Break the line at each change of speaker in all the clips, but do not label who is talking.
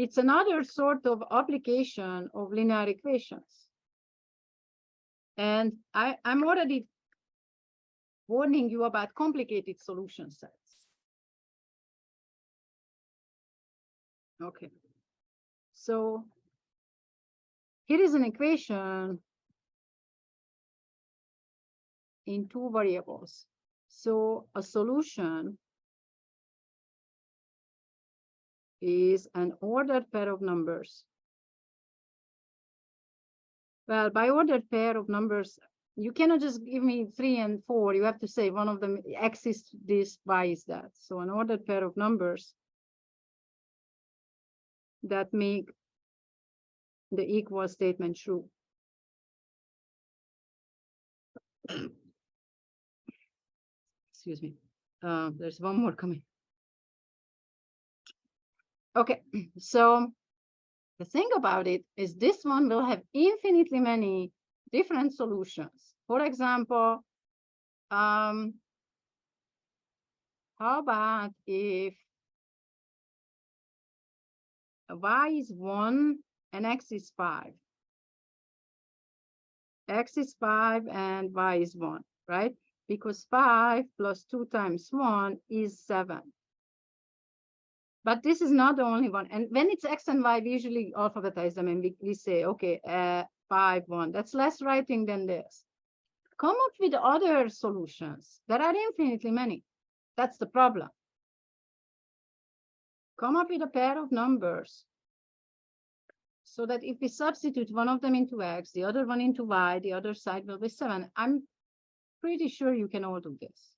it's another sort of application of linear equations. And I'm already warning you about complicated solution sets. Okay. So here is an equation in two variables. So a solution is an ordered pair of numbers. Well, by ordered pair of numbers, you cannot just give me 3 and 4. You have to say one of them, X is this, Y is that. So an ordered pair of numbers that make the equal statement true. Excuse me. There's one more coming. Okay, so the thing about it is this one will have infinitely many different solutions. For example, how about if Y is 1 and X is 5? X is 5 and Y is 1, right? Because 5 plus 2 times 1 is 7. But this is not the only one. And when it's X and Y, we usually alphabetize them and we say, okay, 5, 1. That's less writing than this. Come up with other solutions. There are infinitely many. That's the problem. Come up with a pair of numbers so that if we substitute one of them into X, the other one into Y, the other side will be 7. I'm pretty sure you can all do this.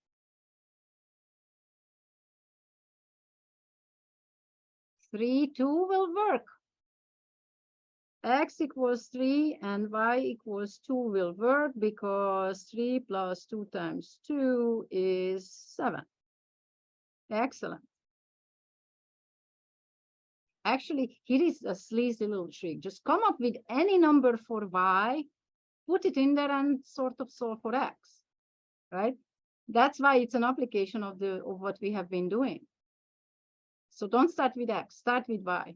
3, 2 will work. X equals 3 and Y equals 2 will work because 3 plus 2 times 2 is 7. Excellent. Actually, here is a sleazy little trick. Just come up with any number for Y, put it in there and sort of solve for X, right? That's why it's an application of what we have been doing. So don't start with X, start with Y.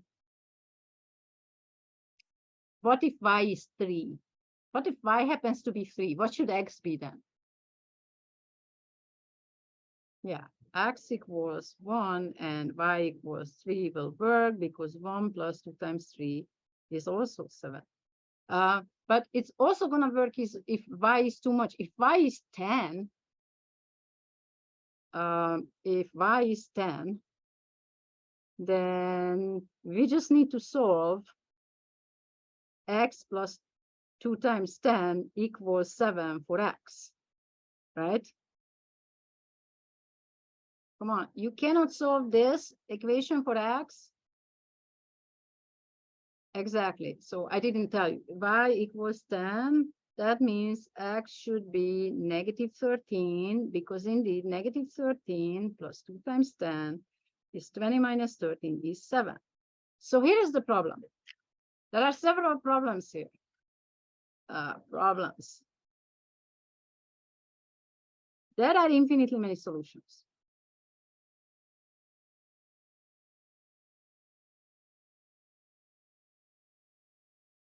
What if Y is 3? What if Y happens to be 3? What should X be then? Yeah, X equals 1 and Y equals 3 will work because 1 plus 2 times 3 is also 7. But it's also going to work if Y is too much. If Y is 10, if Y is 10, then we just need to solve X plus 2 times 10 equals 7 for X, right? Come on, you cannot solve this equation for X. Exactly. So I didn't tell you. Y equals 10. That means X should be negative 13 because indeed negative 13 plus 2 times 10 is 20 minus 13 is 7. So here is the problem. There are several problems here. There are infinitely many solutions.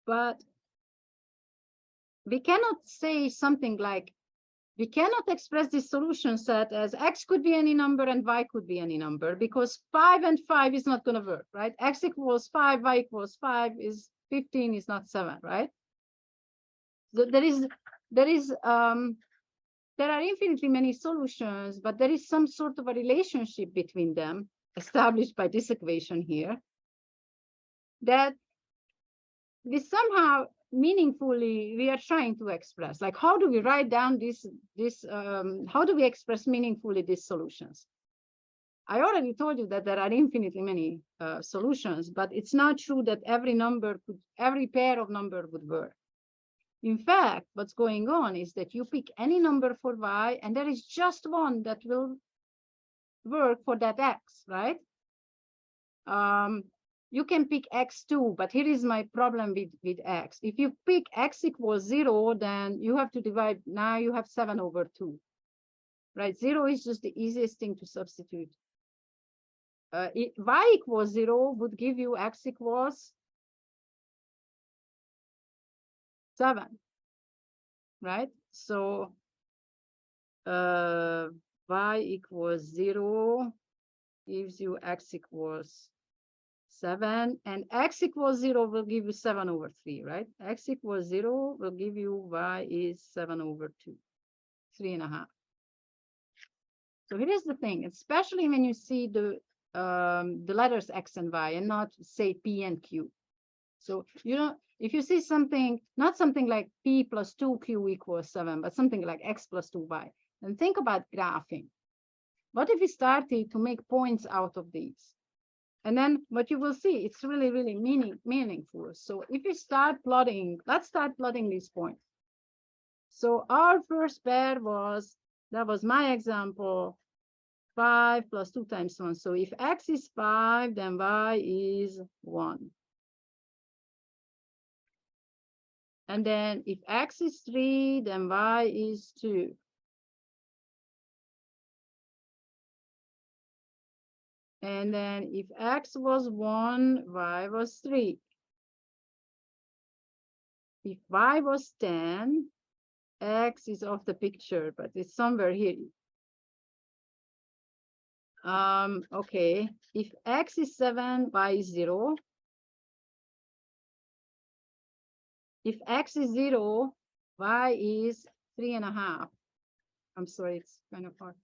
But we cannot say something like, we cannot express this solution set as X could be any number and Y could be any number because 5 and 5 is not going to work, right? X equals 5, Y equals 5 is 15 is not 7, right? So there are infinitely many solutions, but there is some sort of a relationship between them established by this equation here that we somehow meaningfully we are trying to express. Like, how do we write down how do we express meaningfully these solutions? I already told you that there are infinitely many solutions, but it's not true that every pair of number would work. In fact, what's going on is that you pick any number for Y and there is just one that will work for that X, right? You can pick X too, but here is my problem with X. If you pick X equals 0, then you have to divide. Now you have 7 over 2, right? 0 is just the easiest thing to substitute. y equals 0 would give you x equals 7, right? So y equals 0 gives you x equals 7, and x equals 0 will give you 7 over 3, right? X equals 0 will give you y is 7 over 2, 3.5. So here is the thing, especially when you see the letters x and y and not say p and q. So you know, if you see something, not something like p plus 2q equals 7, but something like x plus 2y, and think about graphing. What if we started to make points out of these? And then what you will see, it's really, really meaningful. So if we start plotting, let's start plotting these points. So our first pair was, that was my example, 5 plus 2 times 1. So if x is 5, then y is 1. And then if x is 3, then y is 2. And then if x was 1, y was 3. If y was 10, x is off the picture, but it's somewhere here. Okay, if x is 7, y is 0. If x is 0, y is 3.5. I'm sorry, it's kind of hard.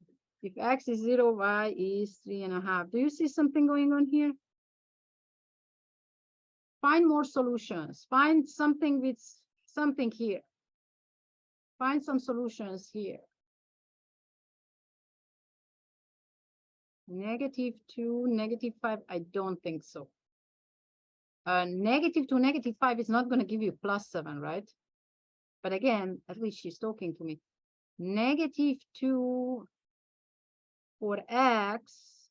If x is 0, y is 3.5. Do you see something going on here? Find more solutions. Find something with something here. Find some solutions here. -2, -5, I don't think so. -2, -5 is not going to give you +7, right? But again, at least she's talking to me. -2 for x,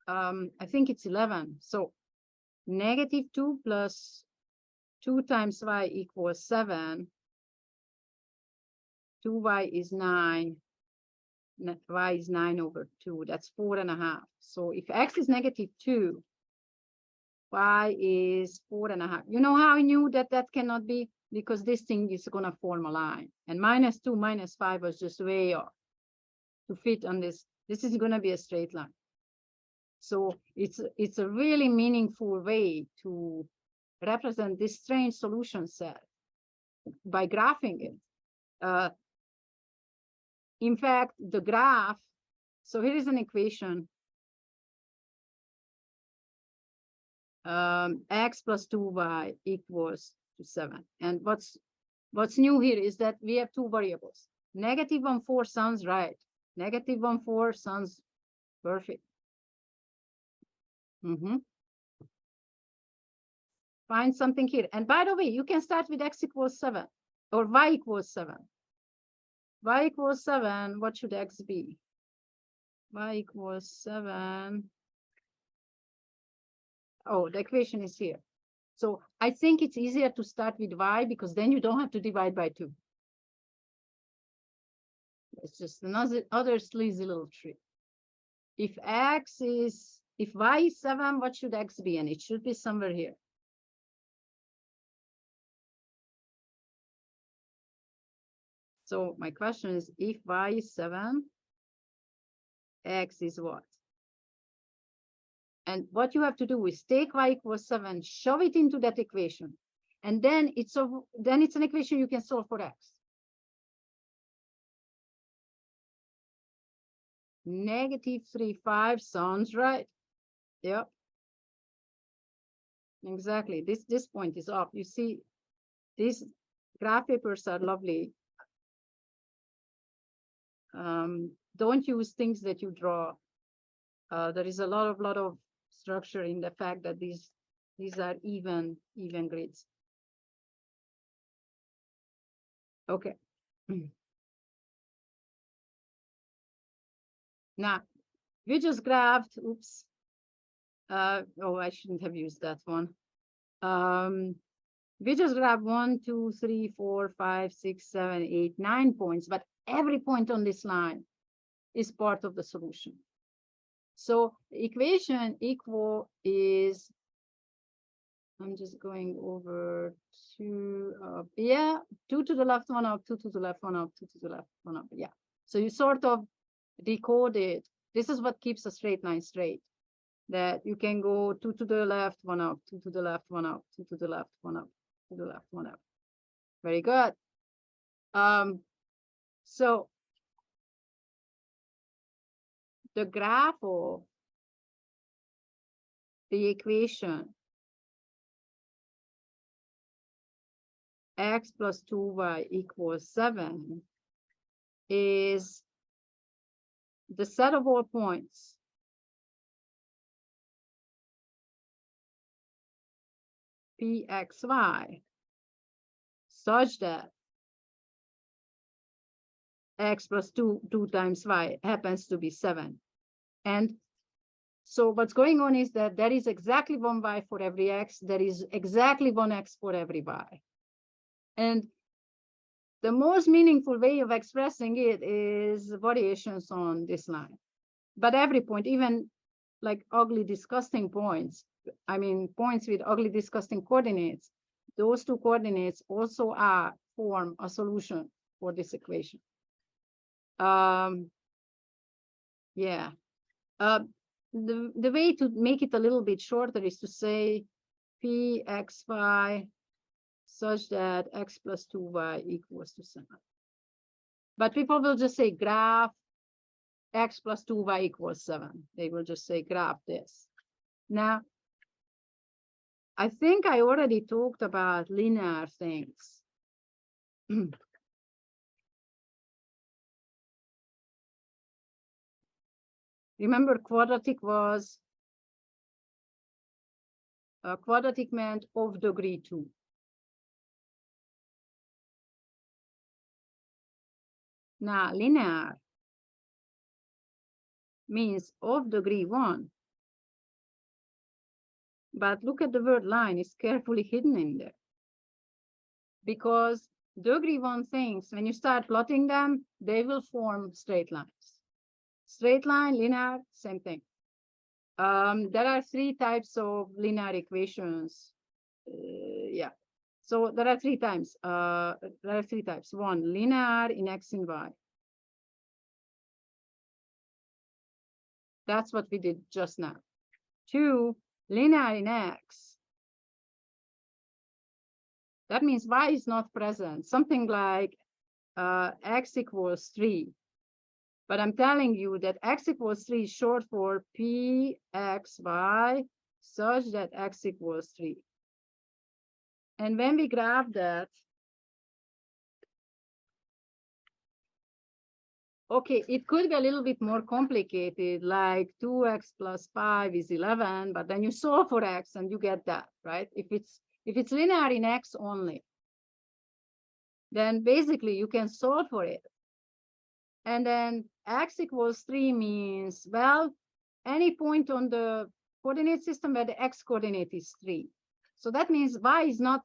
I think it's 11. So -2 plus 2 times y equals 7. 2y is 9. Y is 9 over 2. That's 4.5. So if x is -2, y is 4.5. You know how I knew that that cannot be? Because this thing is going to form a line. And -2, -5 was just way off to fit on this. This is going to be a straight line. So it's a really meaningful way to represent this strange solution set by graphing it. In fact, the graph, so here is an equation. X plus 2y equals to 7. And what's new here is that we have two variables. -1,4 sounds right. -1,4 sounds perfect. Find something here. And by the way, you can start with x equals 7 or y equals 7. Y equals 7, what should x be? Y equals 7. Oh, the equation is here. So I think it's easier to start with y because then you don't have to divide by 2. It's just another sleazy little trick. If y is 7, what should x be? And it should be somewhere here. So my question is, if y is 7, x is what? And what you have to do is take y equals 7, shove it into that equation, and then it's an equation you can solve for x. -3.5 sounds right. Yep. Exactly. This point is off. You see, these graph papers are lovely. Don't use things that you draw. There is a lot of structure in the fact that these are even grids. Okay. Now we just graphed. Oops. Oh, I shouldn't have used that one. We just graphed 1, 2, 3, 4, 5, 6, 7, 8, 9 points, but every point on this line is part of the solution. So equation equal is, I'm just going over to, yeah, 2 to the left, 1 up, 2 to the left, 1 up, 2 to the left, 1 up. Yeah. So you sort of decode it. This is what keeps a straight line straight. That you can go 2 to the left, 1 up, 2 to the left, 1 up, 2 to the left, 1 up, 2 to the left, 1 up. Very good. So the graph of the equation x plus 2y equals 7 is the set of all points pxy such that x plus 2 times y happens to be 7. And so what's going on is that there is exactly 1 y for every x, there is exactly 1 x for every y. And the most meaningful way of expressing it is variations on this line. But every point, even like ugly, disgusting points, I mean, points with ugly, disgusting coordinates, those two coordinates also form a solution for this equation. Yeah. The way to make it a little bit shorter is to say pxy such that x plus 2y equals to 7. But people will just say graph x plus 2y equals 7. They will just say graph this. Now, I think I already talked about linear things. Remember, quadratic meant of degree 2. Now, linear means of degree 1. But look at the word line, it's carefully hidden in there. Because degree 1 things, when you start plotting them, they will form straight lines. Straight line, linear, same thing. There are 3 types of linear equations. Yeah. So there are 3 types. There are 3 types. 1, linear in x and y. That's what we did just now. 2, linear in x. That means y is not present. Something like x equals 3. But I'm telling you that x equals 3 is short for pxy such that x equals 3. And when we graph that, okay, it could be a little bit more complicated, like 2x plus 5 is 11, but then you solve for x and you get that, right? If it's linear in x only, then basically you can solve for it. And then x equals 3 means, well, any point on the coordinate system where the x coordinate is 3. So that means y is not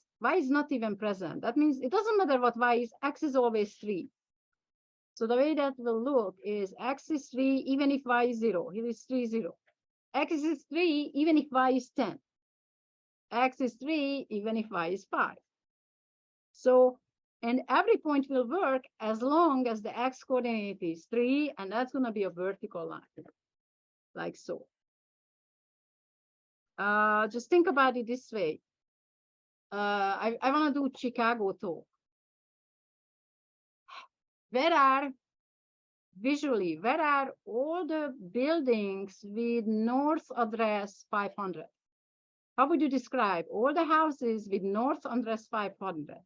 even present. That means it doesn't matter what y is, x is always 3. So the way that will look is x is 3 even if y is 0. Here is 3, 0. X is 3 even if y is 10. X is 3 even if y is 5. So, and every point will work as long as the x coordinate is 3, and that's going to be a vertical line, like so. Just think about it this way. I want to do Chicago talk. Where are all the buildings with north address 500? How would you describe all the houses with north address 500?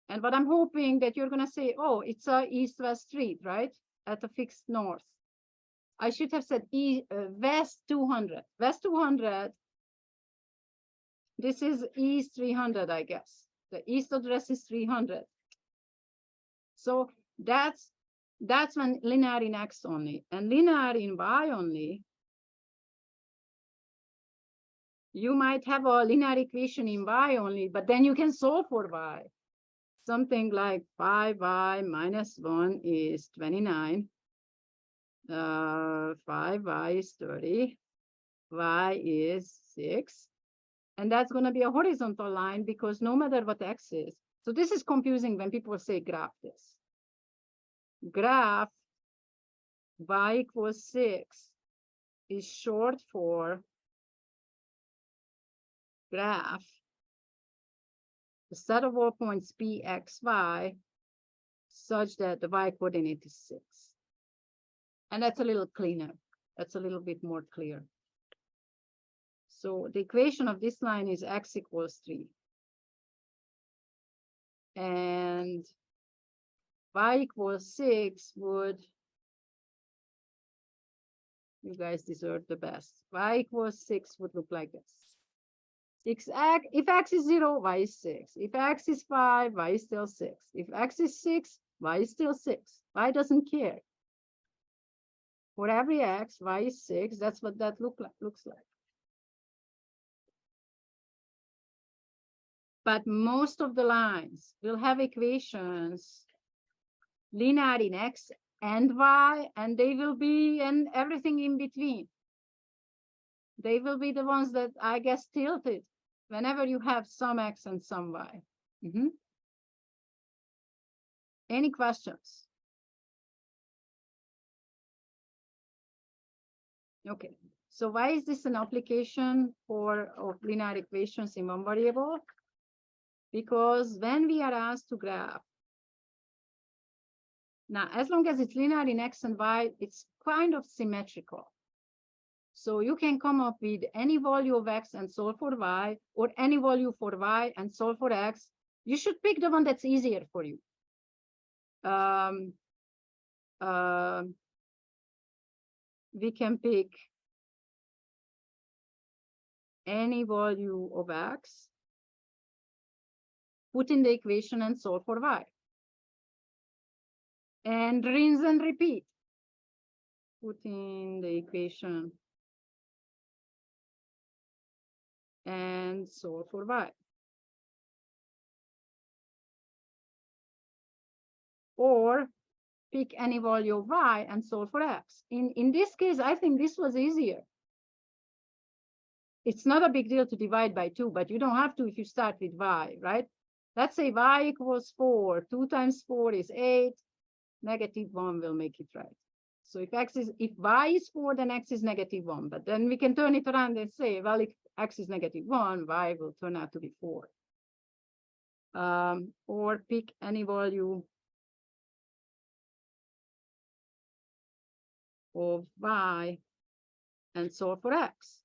And what I'm hoping that you're going to say, oh, it's a east-west street, right? At a fixed north. I should have said west 200. West 200, this is east 300, I guess. The east address is 300. So that's when linear in x only. And linear in y only, you might have a linear equation in y only, but then you can solve for y. Something like 5y minus 1 is 29. 5y is 30, y is 6. And that's going to be a horizontal line because no matter what x is. So this is confusing when people say graph this. Graph y equals 6 is short for graph the set of all points p, x, y such that the y coordinate is 6. And that's a little cleaner. That's a little bit more clear. So the equation of this line is x equals 3. And y equals 6 would, you guys deserve the best. Y equals 6 would look like this. If x is 0, y is 6. If x is 5, y is still 6. If x is 6, y is still 6. Y doesn't care. For every x, y is 6. That's what that looks like. But most of the lines will have equations linear in x and y, and they will be and everything in between. They will be the ones that I guess tilted whenever you have some x and some y. Any questions? Okay, so why is this an application of linear equations in one variable? Because when we are asked to graph, now as long as it's linear in x and y, it's kind of symmetrical. So you can come up with any value of x and solve for y, or any value for y and solve for x. You should pick the one that's easier for you. We can pick any value of x, put in the equation and solve for y. And rinse and repeat. Put in the equation and solve for y. Or pick any value of y and solve for x. In this case, I think this was easier. It's not a big deal to divide by 2, but you don't have to if you start with y, right? Let's say y equals 4. 2 times 4 is 8. -1 will make it right. So if y is 4, then x is -1. But then we can turn it around and say, well, if x is -1, y will turn out to be 4. Or pick any value of y and solve for x.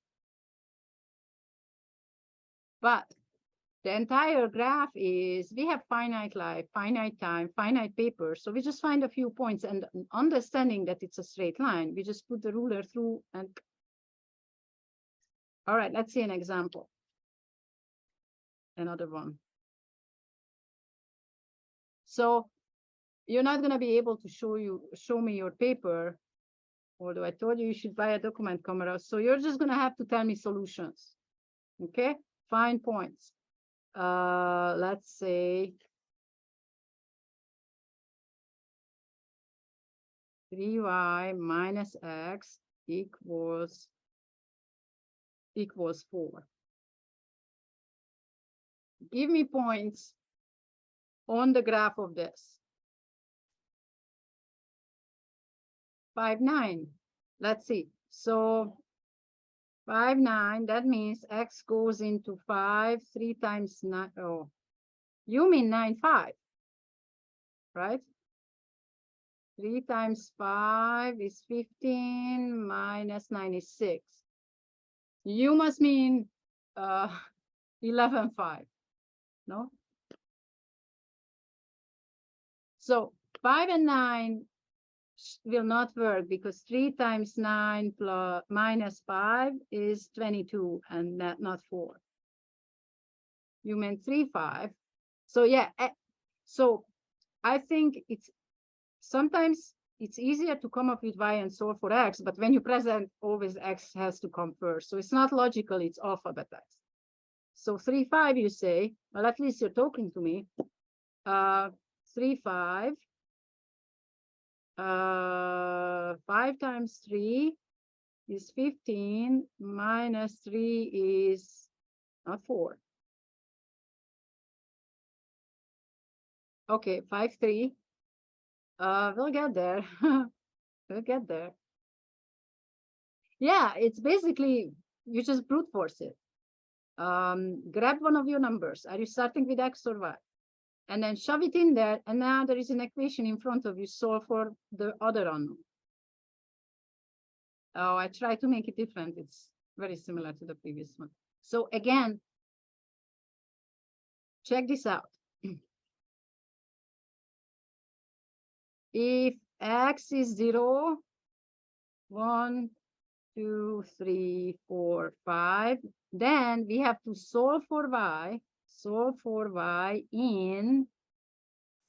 But the entire graph is, we have finite life, finite time, finite paper. So we just find a few points, and understanding that it's a straight line, we just put the ruler through and. All right, let's see an example. Another one. So you're not going to be able to show me your paper, although I told you should buy a document camera. So you're just going to have to tell me solutions. Okay, find points. Let's say 3y minus x equals 4. Give me points on the graph of this. 5, 9. Let's see. So 5, 9, that means x goes into 5, 3 times 9. Oh, you mean 9, 5, right? 3 times 5 is 15, minus 9 is 6. You must mean 11, 5, no? So 5 and 9 will not work because 3 times 9 plus minus 5 is 22 and not 4. You meant 3, 5. So yeah, so I think sometimes it's easier to come up with y and solve for x, but when you present, always x has to come first. So it's not logical, it's alphabetized. So 3, 5, you say, well, at least you're talking to me. 3, 5. 5 times 3 is 15, minus 3 is not 4. Okay, 5, 3. We'll get there. We'll get there. Yeah, it's basically, you just brute force it. Grab one of your numbers. Are you starting with X or Y? And then shove it in there. And now there is an equation in front of you. Solve for the other unknown. Oh, I try to make it different. It's very similar to the previous one. So again, check this out. If X is 0, 1, 2, 3, 4, 5, then we have to solve for Y. Solve for Y in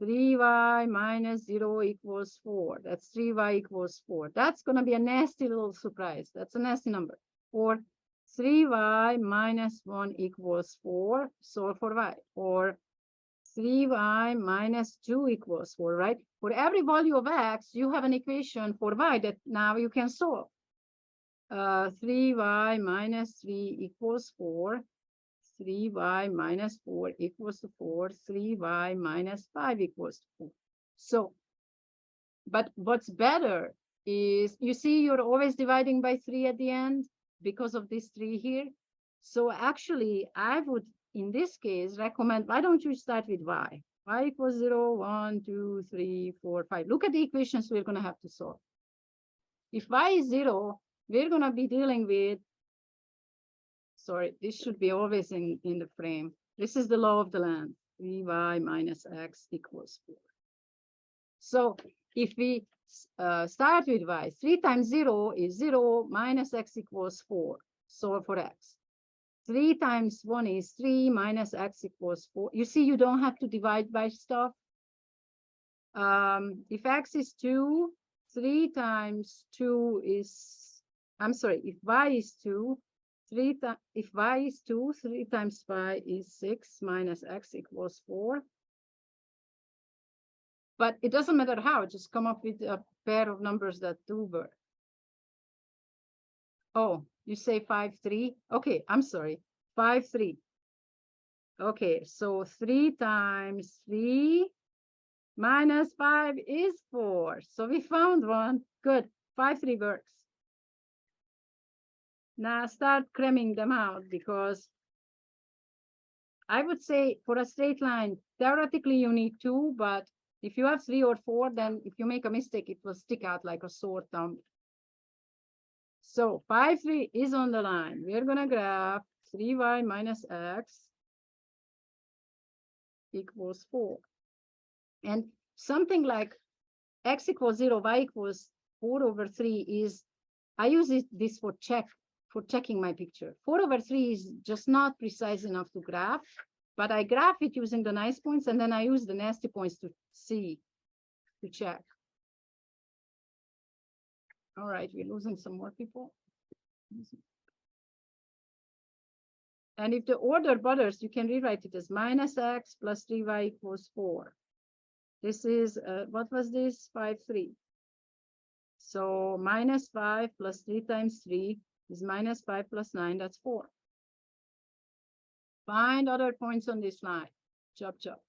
3y minus 0 equals 4. That's 3y equals 4. That's going to be a nasty little surprise. That's a nasty number. Or 3y minus 1 equals 4. Solve for y. Or 3y minus 2 equals 4, right? For every value of x, you have an equation for y that now you can solve. 3y minus 3 equals 4. 3y minus 4 equals to 4. 3y minus 5 equals to 4. So, but what's better is, you see, you're always dividing by 3 at the end because of this 3 here. So actually, I would, in this case, recommend, why don't you start with y? Y equals 0, 1, 2, 3, 4, 5. Look at the equations we're going to have to solve. If y is 0, we're going to be dealing with, sorry, this should be always in the frame. This is the law of the land. 3y minus x equals 4. So if we start with y, 3 times 0 is 0 minus x equals 4. Solve for x. 3 times 1 is 3 minus x equals 4. You see, you don't have to divide by stuff. If x is 2, 3 times 2 is, I'm sorry, if y is 2, if y is 2, 3 times y is 6 minus x equals 4. But it doesn't matter how, just come up with a pair of numbers that do work. Oh, you say 5, 3? Okay, I'm sorry, 5, 3. Okay, so 3 times 3 minus 5 is 4. So we found one. Good, 5, 3 works. Now start cramming them out, because I would say for a straight line, theoretically you need 2, but if you have 3 or 4, then if you make a mistake, it will stick out like a sore thumb. So 5, 3 is on the line. We're going to graph 3y minus x equals 4. And something like x equals 0, y equals 4 over 3 is, I use this for checking my picture. 4 over 3 is just not precise enough to graph, but I graph it using the nice points, and then I use the nasty points to check. All right, we're losing some more people. And if the order bothers, you can rewrite it as minus x plus 3y equals 4. This is, what was this? 5, 3. So minus 5 plus 3 times 3 is minus 5 plus 9, that's 4. Find other points on this line. Chop, chop.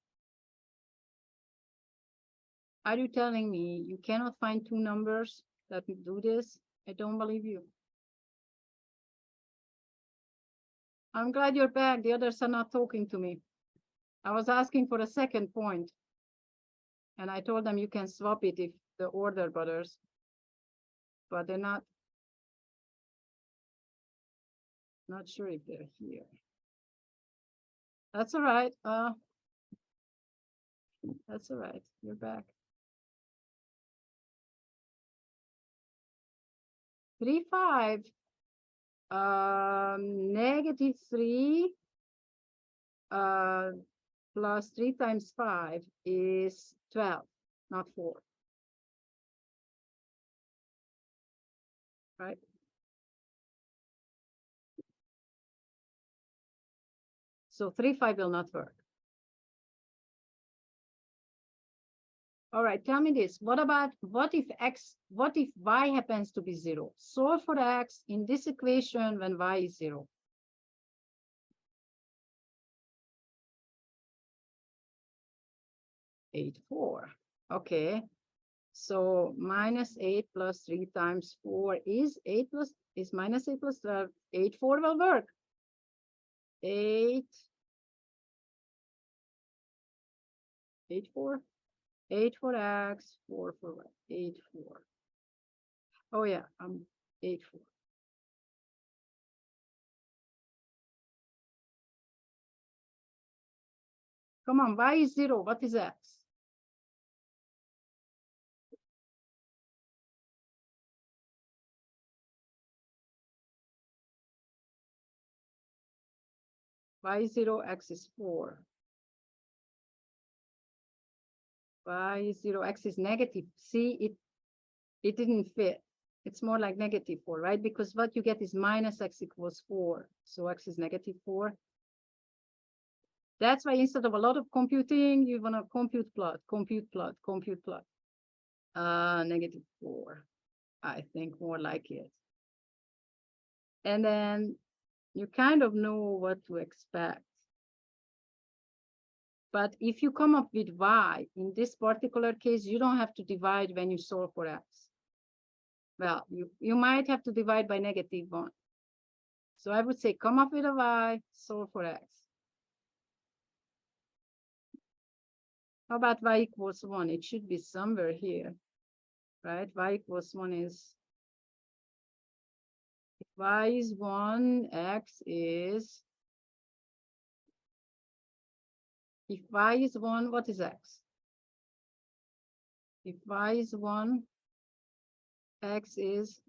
Are you telling me you cannot find 2 numbers that do this? I don't believe you. I'm glad you're back. The others are not talking to me. I was asking for a second point, and I told them you can swap it if the order bothers, but they're not sure if they're here. That's all right. That's all right. You're back. 3, 5. Negative 3 plus 3 times 5 is 12, not 4. Right? So 3, 5 will not work. All right, tell me this. What if y happens to be 0? Solve for x in this equation when y is 0. Eight, 4. Okay. So minus 8 plus 3 times 4 is 8 plus is minus 8 plus 12. 8, 4 will work. 8, 8, 4. 8 for x, 4 for y. 8, 4. Oh yeah, 8, 4. Come on, y is 0. What is x? Y is 0, x is 4. Y is 0, x is negative. See, it didn't fit. It's more like negative 4, right? Because what you get is minus x equals 4. So x is negative 4. That's why instead of a lot of computing, you want to compute plot. Negative 4. I think more like it. And then you kind of know what to expect. But if you come up with y, in this particular case, you don't have to divide when you solve for x. Well, you might have to divide by negative 1. So I would say come up with a y, solve for x. How about y equals 1? It should be somewhere here, right? Y equals 1 is, if y is 1, x is, if y is 1, what is x? If y is 1, x is,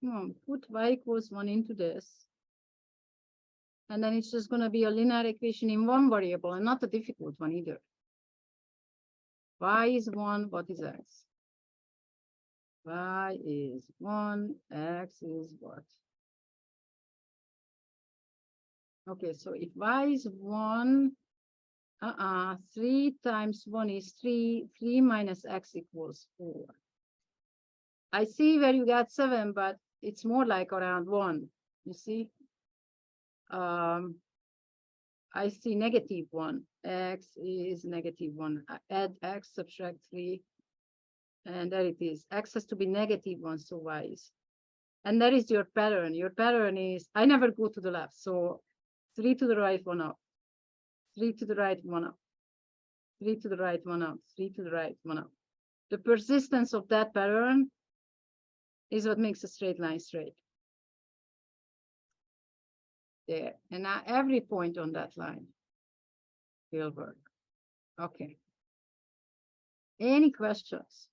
come on, put y equals 1 into this. And then it's just going to be a linear equation in one variable and not a difficult one either. Y is 1, what is x? Y is 1, x is what? Okay, so if y is 1, 3 times 1 is 3, 3 minus x equals 4. I see where you got 7, but it's more like around 1, you see? I see negative 1, x is negative 1, add x, subtract 3, and there it is. X has to be negative 1, so y is. And that is your pattern. Your pattern is, I never go to the left, so 3 to the right, 1 up. 3 to the right, 1 up. 3 to the right, 1 up. 3 to the right, 1 up. The persistence of that pattern is what makes a straight line straight. There. And now every point on that line will work. Okay. Any questions?